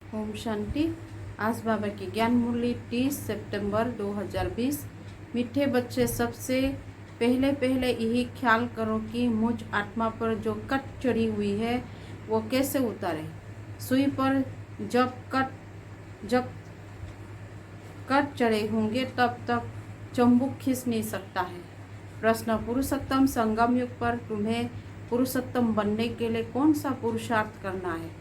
ओम शांति। आज बाबा की ज्ञान मुरली 30 सितंबर 2020। मीठे बच्चे, सबसे पहले यही ख्याल करो कि मुझ आत्मा पर जो कट चढ़ी हुई है वो कैसे उतारे। सुई पर जब कट चढ़े होंगे तब तक चंबुक खींच नहीं सकता है। प्रश्न: पुरुषोत्तम संगम युग पर तुम्हें पुरुषोत्तम बनने के लिए कौन सा पुरुषार्थ करना है?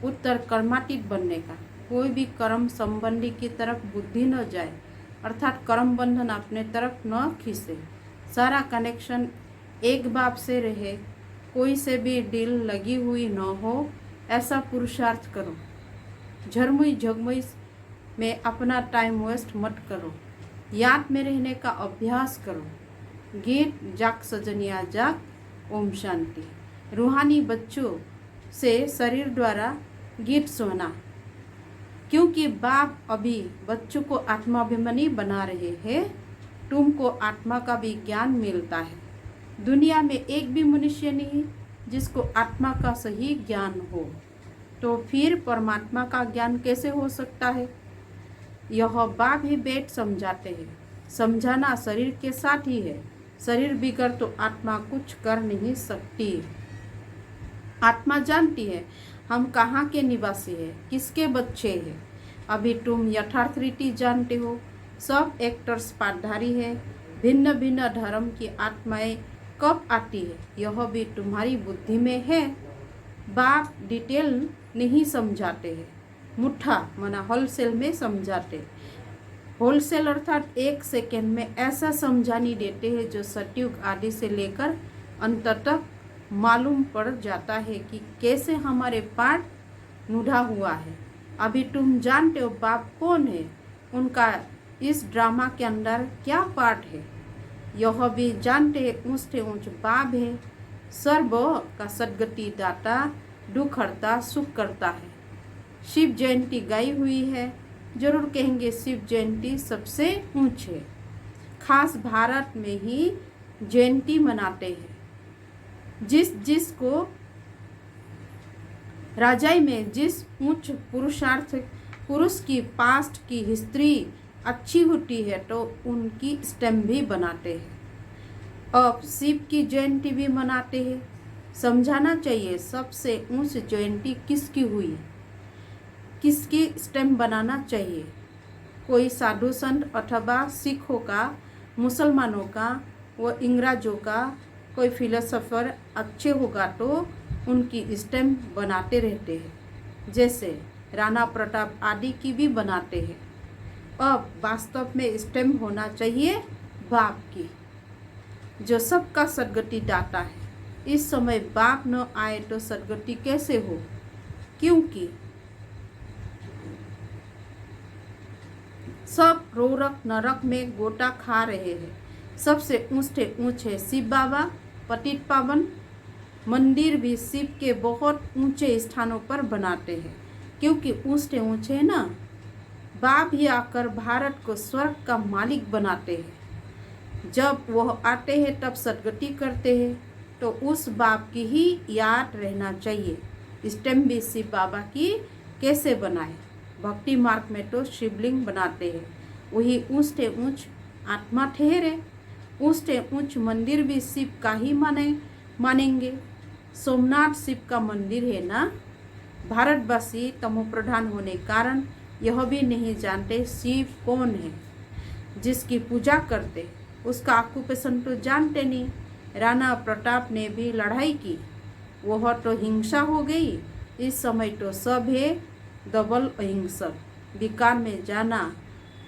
उत्तर: कर्मातीत बनने का। कोई भी कर्म संबंधी की तरफ बुद्धि न जाए, अर्थात कर्म बंधन अपने तरफ न खींचे। सारा कनेक्शन एक बाप से रहे, कोई से भी डील लगी हुई न हो, ऐसा पुरुषार्थ करो। झरमुई झगमुई में अपना टाइम वेस्ट मत करो। याद में रहने का अभ्यास करो। गीत जाग सजनिया जाग। ओम शांति। रूहानी बच्चों से शरीर द्वारा गीत सुना, क्योंकि बाप अभी बच्चों को आत्माभिमानी बना रहे हैं। तुमको आत्मा का भी ज्ञान मिलता है। दुनिया में एक भी मनुष्य नहीं जिसको आत्मा का सही ज्ञान हो, तो फिर परमात्मा का ज्ञान कैसे हो सकता है? यह बाप ही बैठ समझाते हैं। समझाना शरीर के साथ ही है। शरीर बिगड़ तो आत्मा कुछ कर नहीं सकती। आत्मा जानती है हम कहाँ के निवासी हैं, किसके बच्चे हैं। अभी तुम यथार्थ रीति जानते हो। सब एक्टर्स पाठधारी है। भिन्न भिन्न धर्म की आत्माएं कब आती है, यह भी तुम्हारी बुद्धि में है। बाप डिटेल नहीं समझाते हैं, मुट्ठा मना होलसेल में समझाते। होलसेल अर्थात एक सेकेंड में ऐसा समझानी देते हैं जो सतयुग आदि से लेकर अंत तक मालूम पड़ जाता है कि कैसे हमारे पाठ नुढ़ा हुआ है। अभी तुम जानते हो बाप कौन है, उनका इस ड्रामा के अंदर क्या पार्ट है। यह भी जानते ऊंचे ऊंच बाप है, सर्व का सदगति दाता, दुख हरता सुख करता है। शिव जयंती गाई हुई है, जरूर कहेंगे शिव जयंती सबसे ऊंचे। खास भारत में ही जयंती मनाते हैं। जिसको राजाई में जिस उच्च पुरुषार्थ पुरुष की पास्ट की हिस्ट्री अच्छी होती है तो उनकी स्टैम्प भी बनाते हैं। अब शिव की जयंती भी मनाते हैं। समझाना चाहिए सबसे ऊंच जयंती किसकी हुई, किसकी स्टैम्प बनाना चाहिए। कोई साधु संत अथवा सिखों का, मुसलमानों का, व इंग्रजों का कोई फिलोसोफर अच्छे होगा तो उनकी स्टैम्प बनाते रहते हैं। जैसे राणा प्रताप आदि की भी बनाते हैं। अब वास्तव में स्टैम्प होना चाहिए बाप की, जो सबका सदगति दाता है। इस समय बाप न आए तो सदगति कैसे हो? क्योंकि सब रोरक नरक में गोटा खा रहे हैं। सबसे ऊंचे शिव बाबा, पतित पावन। मंदिर भी शिव के बहुत ऊंचे स्थानों पर बनाते हैं, क्योंकि ऊंचे ना। बाप ही आकर भारत को स्वर्ग का मालिक बनाते हैं। जब वह आते हैं तब सदगति करते हैं, तो उस बाप की ही याद रहना चाहिए। स्टैम्प भी शिव बाबा की कैसे बनाए? भक्ति मार्ग में तो शिवलिंग बनाते हैं, वही ऊंच आत्मा ठहरे। ऊंच मंदिर भी शिव का ही मानेंगे। सोमनाथ शिव का मंदिर है ना। भारतवासी तमोप्रधान होने कारण यह भी नहीं जानते शिव कौन है। जिसकी पूजा करते उसका ऑक्यूपेशन तो जानते नहीं। राणा प्रताप ने भी लड़ाई की, वह तो हिंसा हो गई। इस समय तो सब है डबल अहिंसक। विकार में जाना,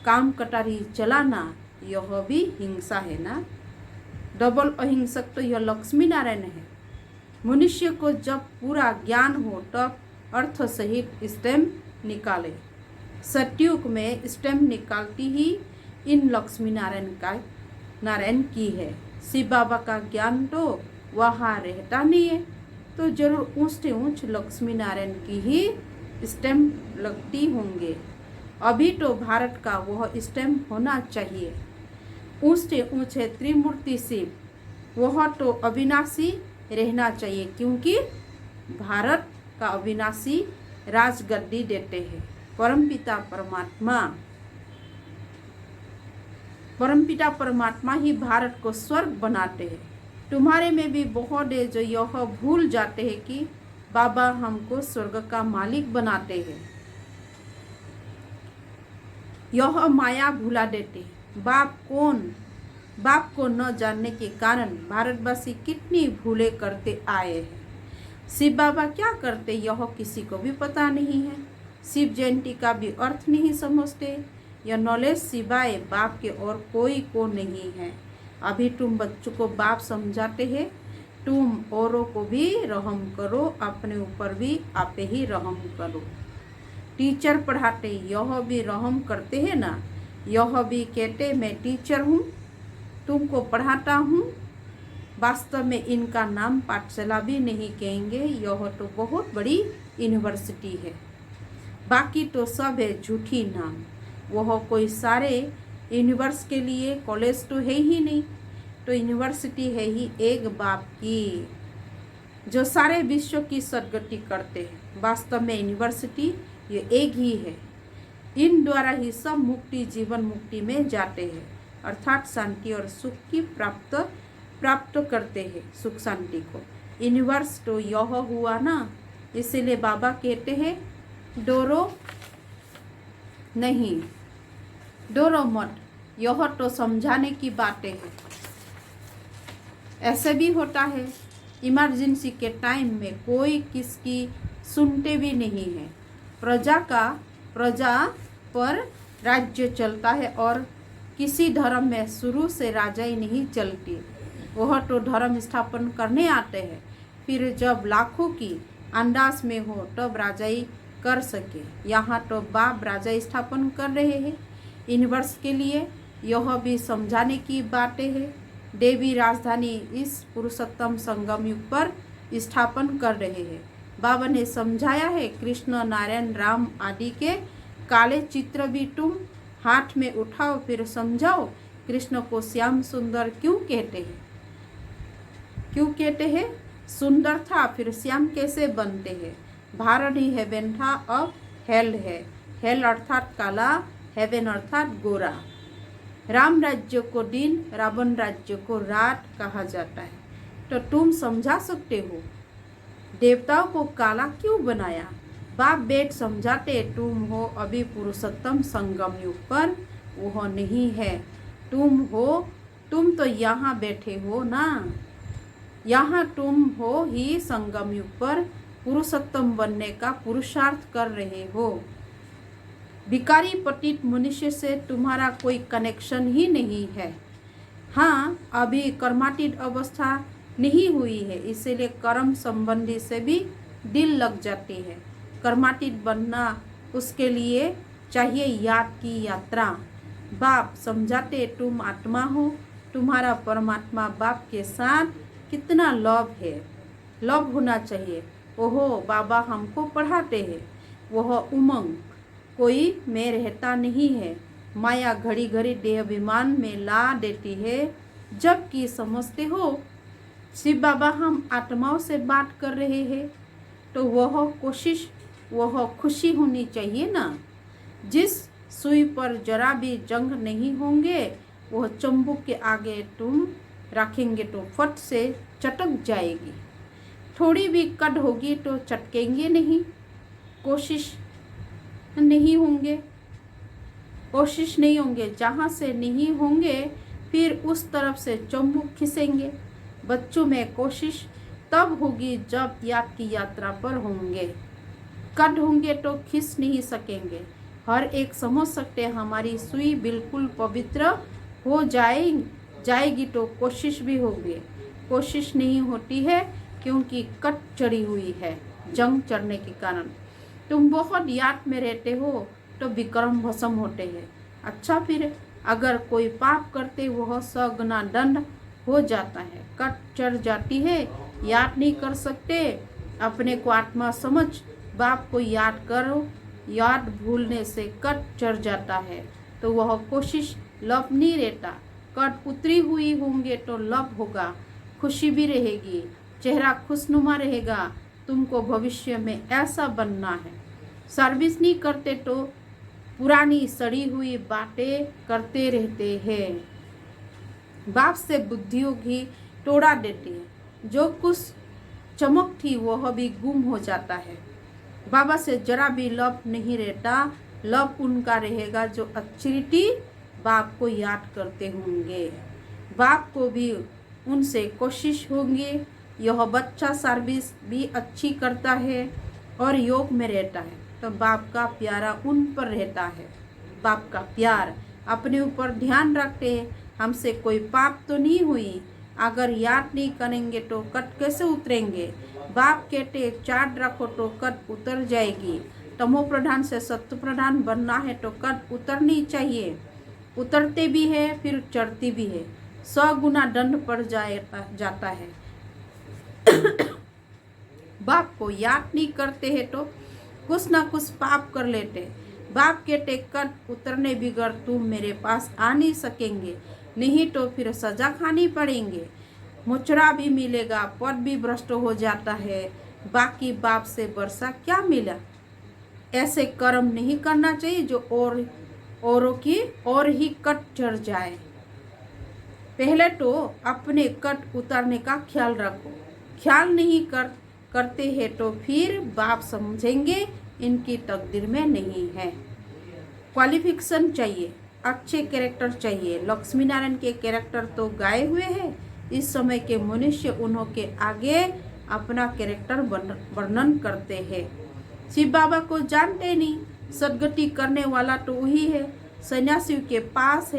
काम कटारी चलाना, यह भी हिंसा है ना। डबल अहिंसक तो यह लक्ष्मी नारायण है। मनुष्य को जब पूरा ज्ञान हो तब अर्थ सहित स्टैम्प निकाले। सतयुग में स्टैम्प निकालती ही इन लक्ष्मी नारायण की है। शिव बाबा का ज्ञान तो वहाँ रहता नहीं है, तो जरूर ऊंच लक्ष्मी नारायण की ही स्टैम्प लगती होंगे। अभी तो भारत का वह स्टैम्प होना चाहिए। ऊंचे त्रिमूर्ति शिव, वह तो अविनाशी रहना चाहिए, क्योंकि भारत का अविनाशी राजगद्दी देते हैं। परमपिता परमात्मा ही भारत को स्वर्ग बनाते हैं। तुम्हारे में भी बहुत है जो यह भूल जाते हैं कि बाबा हमको स्वर्ग का मालिक बनाते हैं। यह माया भुला देते हैं। बाप को न जानने के कारण भारतवासी कितनी भूले करते आए हैं। शिव बाबा क्या करते यह किसी को भी पता नहीं है। शिव जयंती का भी अर्थ नहीं समझते। यह नॉलेज सिवाय बाप के और कोई को नहीं है। अभी तुम बच्चों को बाप समझाते हैं। तुम औरों को भी रहम करो, अपने ऊपर भी आप ही रहम करो। टीचर पढ़ाते यह भी रहम करते हैं ना। यह भी कहते मैं टीचर हूँ, तुमको पढ़ाता हूँ। वास्तव में इनका नाम पाठशाला भी नहीं कहेंगे, यह तो बहुत बड़ी यूनिवर्सिटी है। बाकी तो सब है झूठी नाम। वह कोई सारे यूनिवर्स के लिए कॉलेज तो है ही नहीं, तो यूनिवर्सिटी है ही एक बाप की, जो सारे विश्व की सदगति करते हैं। वास्तव में यूनिवर्सिटी ये एक ही है। इन द्वारा ही सब मुक्ति जीवन मुक्ति में जाते हैं, अर्थात शांति और सुख की प्राप्त करते हैं। सुख शांति को यूनिवर्स तो यह हुआ ना, इसीलिए बाबा कहते हैं डरो नहीं, डरो मत। यह तो समझाने की बातें हैं। ऐसे भी होता है इमरजेंसी के टाइम में कोई किसकी सुनते भी नहीं है। प्रजा पर राज्य चलता है और किसी धर्म में शुरू से राजाई नहीं चलती। वह तो धर्म स्थापन करने आते हैं, फिर जब लाखों की अंदाज में हो तब राजाई कर सके। यहाँ तो बाप राजा स्थापन कर रहे हैं यूनिवर्स के लिए। यह भी समझाने की बातें हैं। देवी राजधानी इस पुरुषोत्तम संगम युग पर स्थापन कर रहे हैं। बाबा ने समझाया है कृष्ण नारायण राम आदि के काले चित्र भी तुम हाथ में उठाओ, फिर समझाओ कृष्ण को श्याम सुंदर क्यों कहते हैं। क्यों कहते हैं? सुंदर था फिर श्याम कैसे बनते हैं। भारत ही हेवन था, अब हेल है। हेल अर्थात काला, हेवन अर्थात गोरा। राम राज्य को दिन, रावण राज्य को रात कहा जाता है। तो तुम समझा सकते हो देवताओं को काला क्यों बनाया। बाप बेट समझाते तुम हो अभी पुरुषोत्तम संगम युग पर, वह नहीं है। तुम तो यहाँ बैठे हो ना, यहाँ तुम हो ही संगम युग पर पुरुषोत्तम बनने का पुरुषार्थ कर रहे हो। भिकारी पतित मनुष्य से तुम्हारा कोई कनेक्शन ही नहीं है। हाँ, अभी कर्मातीत अवस्था नहीं हुई है, इसीलिए कर्म संबंधी से भी दिल लग जाती है। कर्मातीत बनना उसके लिए चाहिए याद की यात्रा। बाप समझाते तुम आत्मा हो, तुम्हारा परमात्मा बाप के साथ कितना लव है, लव होना चाहिए। ओहो बाबा हमको पढ़ाते हैं। वह उमंग कोई में रहता नहीं है। माया घड़ी घड़ी देह अभिमान में ला देती है। जबकि समझते हो शिव बाबा हम आत्माओं से बात कर रहे हैं, तो वह खुशी होनी चाहिए ना। जिस सुई पर जरा भी जंग नहीं होंगे, वह चंबुक के आगे तुम रखेंगे तो फट से चटक जाएगी। थोड़ी भी कट होगी तो चटकेंगे नहीं। कोशिश नहीं होंगे, जहाँ से नहीं होंगे फिर उस तरफ से चंबुक खिसेंगे। बच्चों में कोशिश तब होगी जब याद की यात्रा पर होंगे। कट होंगे तो खिस नहीं सकेंगे। हर एक समझ सकते हमारी सुई बिल्कुल पवित्र हो जाएगी तो कोशिश भी होगी। कोशिश नहीं होती है क्योंकि कट चढ़ी हुई है जंग चढ़ने के कारण। तुम बहुत याद में रहते हो तो विक्रम भस्म होते हैं। अच्छा, फिर अगर कोई पाप करते वह 100 गुना दंड हो जाता है। कट चढ़ जाती है, याद नहीं कर सकते। अपने को आत्मा समझ बाप को याद करो। याद भूलने से कट चढ़ जाता है तो वह कोशिश लव नहीं रहता। कट उतरी हुई होंगे तो लव होगा, खुशी भी रहेगी, चेहरा खुशनुमा रहेगा। तुमको भविष्य में ऐसा बनना है। सर्विस नहीं करते तो पुरानी सड़ी हुई बातें करते रहते हैं। बाप से बुद्धियों की तोड़ा देती है। जो कुछ चमक थी वह भी गुम हो जाता है। बाबा से जरा भी लव नहीं रहता। लव उनका रहेगा जो अच्छी बाप को याद करते होंगे। बाप को भी उनसे कोशिश होंगे। यह बच्चा सर्विस भी अच्छी करता है और योग में रहता है तो बाप का प्यारा उन पर रहता है। बाप का प्यार अपने ऊपर ध्यान रखते हैं। हमसे कोई पाप तो नहीं हुई। अगर याद नहीं करेंगे तो कट कैसे उतरेंगे। बाप कहते चार्ट रखो तो कट उतर जाएगी। तमो प्रधान से सत्य प्रधान बनना है तो कट उतरनी चाहिए। उतरते भी है फिर चढ़ती भी है। 100 गुना दंड पड़ जाता है। बाप को याद नहीं करते हैं तो कुछ ना कुछ पाप कर लेते। बाप कहते कट उतरने बिगड़ तुम मेरे पास आ नहीं सकेंगे, नहीं तो फिर सजा खानी पड़ेंगे। मुचरा भी मिलेगा, पद भी भ्रष्ट हो जाता है। बाकी बाप से वर्षा क्या मिला। ऐसे कर्म नहीं करना चाहिए जो औरों की और ही कट चढ़ जाए। पहले तो अपने कट उतारने का ख्याल रखो। ख्याल नहीं करते हैं तो फिर बाप समझेंगे इनकी तकदीर में नहीं है। क्वालिफिकेशन चाहिए, अच्छे कैरेक्टर चाहिए। लक्ष्मी नारायण के कैरेक्टर तो गाए हुए हैं। इस समय के मनुष्य उन्हों के आगे अपना कैरेक्टर वर्णन करते हैं। शिव बाबा को जानते नहीं। सदगति करने वाला तो वही है। सन्यासी के पास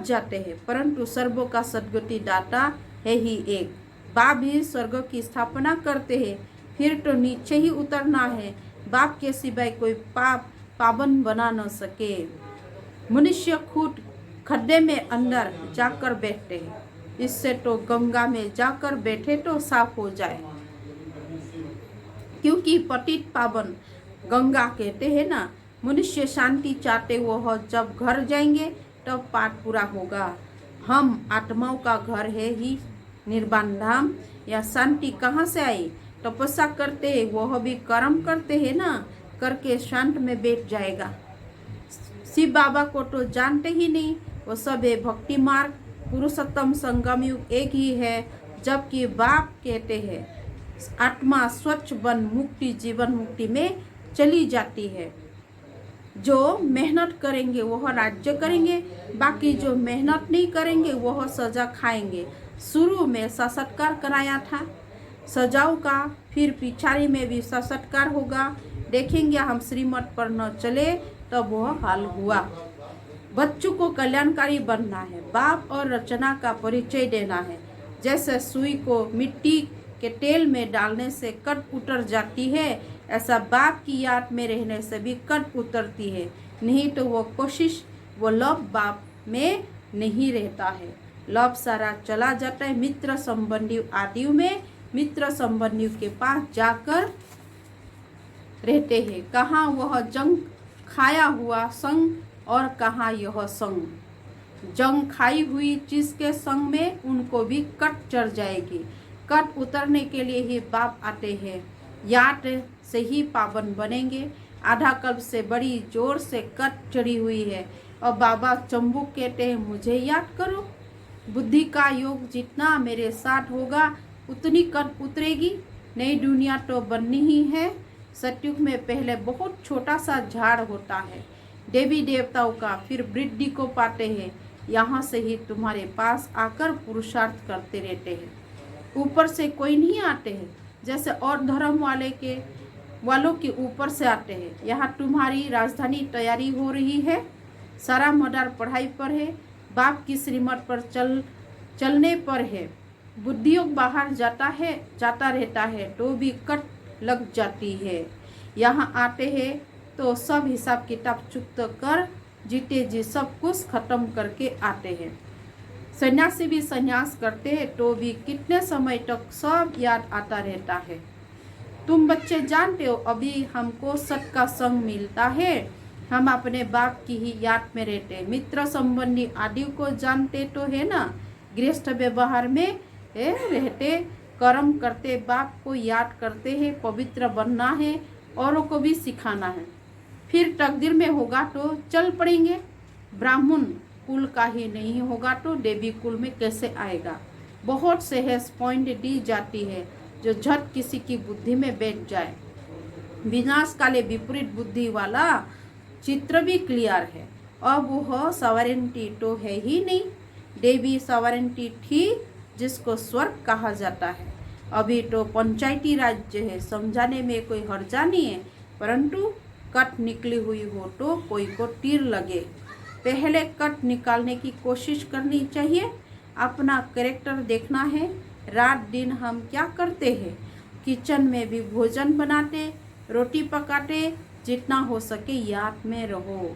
जाते हैं परंतु सर्वों का सदगति दाता है ही एक। बाप ही स्वर्ग की स्थापना करते हैं फिर तो नीचे ही उतरना है। बाप के सिवाय कोई पावन बना न सके। मनुष्य खुद खड्डे में अंदर जाकर बैठते हैं। इससे तो गंगा में जाकर बैठे तो साफ हो जाए। क्योंकि पतित पावन गंगा कहते हैं ना। मनुष्य शांति चाहते वो जब घर जाएंगे तब पाठ पूरा होगा। हम आत्माओं का घर है ही निर्वाण धाम। या शांति कहाँ से आई। तपस्या करते हैं वह भी कर्म करते हैं ना, करके शांत में बैठ जाएगा। शिव बाबा को तो जानते ही नहीं। वो सब है भक्ति मार्ग। पुरुषोत्तम संगम युग एक ही है। जबकि बाप कहते हैं आत्मा स्वच्छ बन मुक्ति जीवन मुक्ति में चली जाती है। जो मेहनत करेंगे वह राज्य करेंगे, बाकी जो मेहनत नहीं करेंगे वह सजा खाएंगे। शुरू में सत्कार कराया था सजाओं का, फिर पिछाड़ी में भी सत्कार होगा। देखेंगे हम श्रीमत पर न चले तब वह हाल हुआ। बच्चों को कल्याणकारी बनना है। बाप और रचना का परिचय देना है। जैसे सुई को मिट्टी के तेल में डालने से कट उतर जाती है, ऐसा बाप की याद में रहने से भी कट उतरती है। नहीं तो वो कोशिश वो लव बाप में नहीं रहता है। लव सारा चला जाता है मित्र संबंधी आदियों में। मित्र संबंधियों के पास जाकर रहते हैं। कहाँ वह जंग खाया हुआ संग और कहाँ यह संग। जंग खाई हुई चीज के संग में उनको भी कट चढ़ जाएगी। कट उतरने के लिए ही बाप आते हैं। याद से ही पावन बनेंगे। आधा कल्प से बड़ी जोर से कट चढ़ी हुई है और बाबा चंबुक कहते हैं मुझे याद करो। बुद्धि का योग जितना मेरे साथ होगा उतनी कट उतरेगी। नई दुनिया तो बननी ही है। सतयुग में पहले बहुत छोटा सा झाड़ होता है देवी देवताओं का, फिर वृद्धि को पाते हैं। यहाँ से ही तुम्हारे पास आकर पुरुषार्थ करते रहते हैं। ऊपर से कोई नहीं आते हैं जैसे और धर्म वालों के ऊपर से आते हैं। यहाँ तुम्हारी राजधानी तैयारी हो रही है। सारा मदार पढ़ाई पर है। बाप की श्रीमत पर चलने पर है। बुद्धियोग बाहर जाता रहता है तो भी कट लग जाती है। यहाँ आते हैं तो सब हिसाब किताब चुकता कर जीते जी सब कुछ खत्म करके आते हैं। सन्यासी भी सन्यास करते हैं तो भी कितने समय तक सब याद आता रहता है। तुम बच्चे जानते हो अभी हमको सत का संग मिलता है। हम अपने बाप की ही याद में रहते। मित्र संबंधी आदि को जानते तो है ना। गृहस्थ व्यवहार में रहते कर्म करते बाप को याद करते हैं। पवित्र बनना है औरों को भी सिखाना है। फिर तकदीर में होगा तो चल पड़ेंगे, ब्राह्मण कुल का ही नहीं होगा तो देवी कुल में कैसे आएगा। बहुत सहज पॉइंट दी जाती है जो झट किसी की बुद्धि में बैठ जाए। विनाश काले विपरीत बुद्धि वाला चित्र भी क्लियर है। अब वह सॉवरेंटी तो है ही नहीं, देवी सॉवरेंटी थी जिसको स्वर्ग कहा जाता है। अभी तो पंचायती राज्य है, समझाने में कोई हर्जा नहीं है, परंतु कट निकली हुई हो तो कोई को तीर लगे। पहले कट निकालने की कोशिश करनी चाहिए। अपना कैरेक्टर देखना है। रात दिन हम क्या करते हैं, किचन में भी भोजन बनाते, रोटी पकाते, जितना हो सके याद में रहो।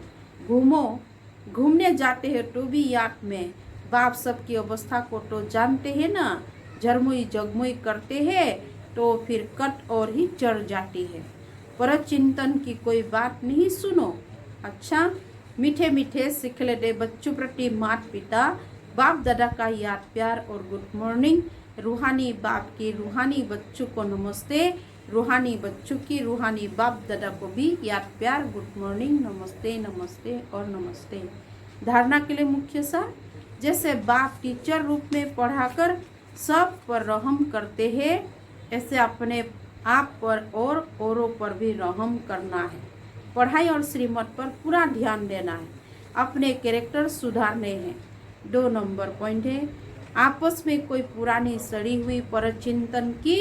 घूमने जाते हैं तो भी याद में। बाप सबकी अवस्था को तो जानते हैं ना, झरमुई जगमुई करते हैं तो फिर कट और ही चढ़ जाती है। पर चिंतन की कोई बात नहीं सुनो। अच्छा, मीठे मीठे सिखले दे बच्चों प्रति माता पिता बाप दादा का याद प्यार और गुड मॉर्निंग। रूहानी बाप की रूहानी बच्चों को नमस्ते, रूहानी बच्चों की रूहानी बाप दादा को भी याद प्यार गुड मॉर्निंग, नमस्ते नमस्ते और नमस्ते। धारणा के लिए मुख्य सार, जैसे बाप टीचर रूप में पढ़ाकर सब पर रहम करते हैं, ऐसे अपने आप पर और औरों पर भी रहम करना है। पढ़ाई और श्रीमत पर पूरा ध्यान देना है। अपने कैरेक्टर सुधारने हैं। 2 नंबर पॉइंट है, आपस में कोई पुरानी सड़ी हुई परचिंतन की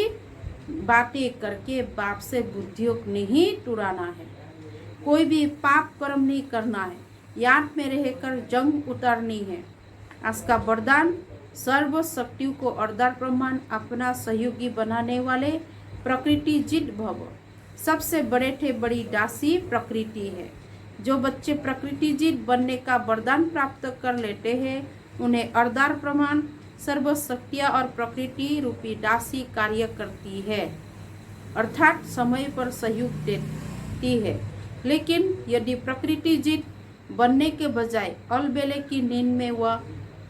बातें करके बाप से बुद्धियों नहीं टुराना है। कोई भी पाप कर्म नहीं करना है। याद में रहकर जंग उतारनी है। इसका वरदान, सर्व शक्तियों को अर्धार प्रमाण अपना सहयोगी बनाने वाले प्रकृति जित भव। सबसे बड़े थे बड़ी दासी प्रकृति है। जो बच्चे प्रकृति जित बनने का वरदान प्राप्त कर लेते हैं, उन्हें अर्धार प्रमाण सर्व शक्तियाँ और प्रकृति रूपी दासी कार्य करती है, अर्थात समय पर सहयोग देती है। लेकिन यदि प्रकृति जित बनने के बजाय अलबेले की नींद में वह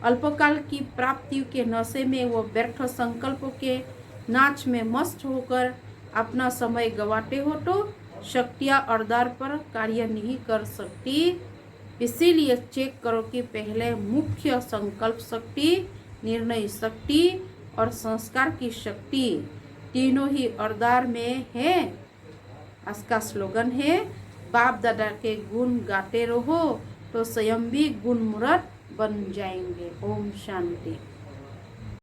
अल्पकाल की प्राप्तियों के नशे में वह व्यर्थ संकल्पों के नाच में मस्त होकर अपना समय गंवाते हो तो शक्तियाँ अर्धार पर कार्य नहीं कर सकती। इसीलिए चेक करो कि पहले मुख्य संकल्प शक्ति, निर्णय शक्ति और संस्कार की शक्ति तीनों ही अर्धार में है। इसका स्लोगन है, बाप दादा के गुण गाते रहो तो स्वयं भी गुण मूर्त बन जाएंगे। ओम शांति।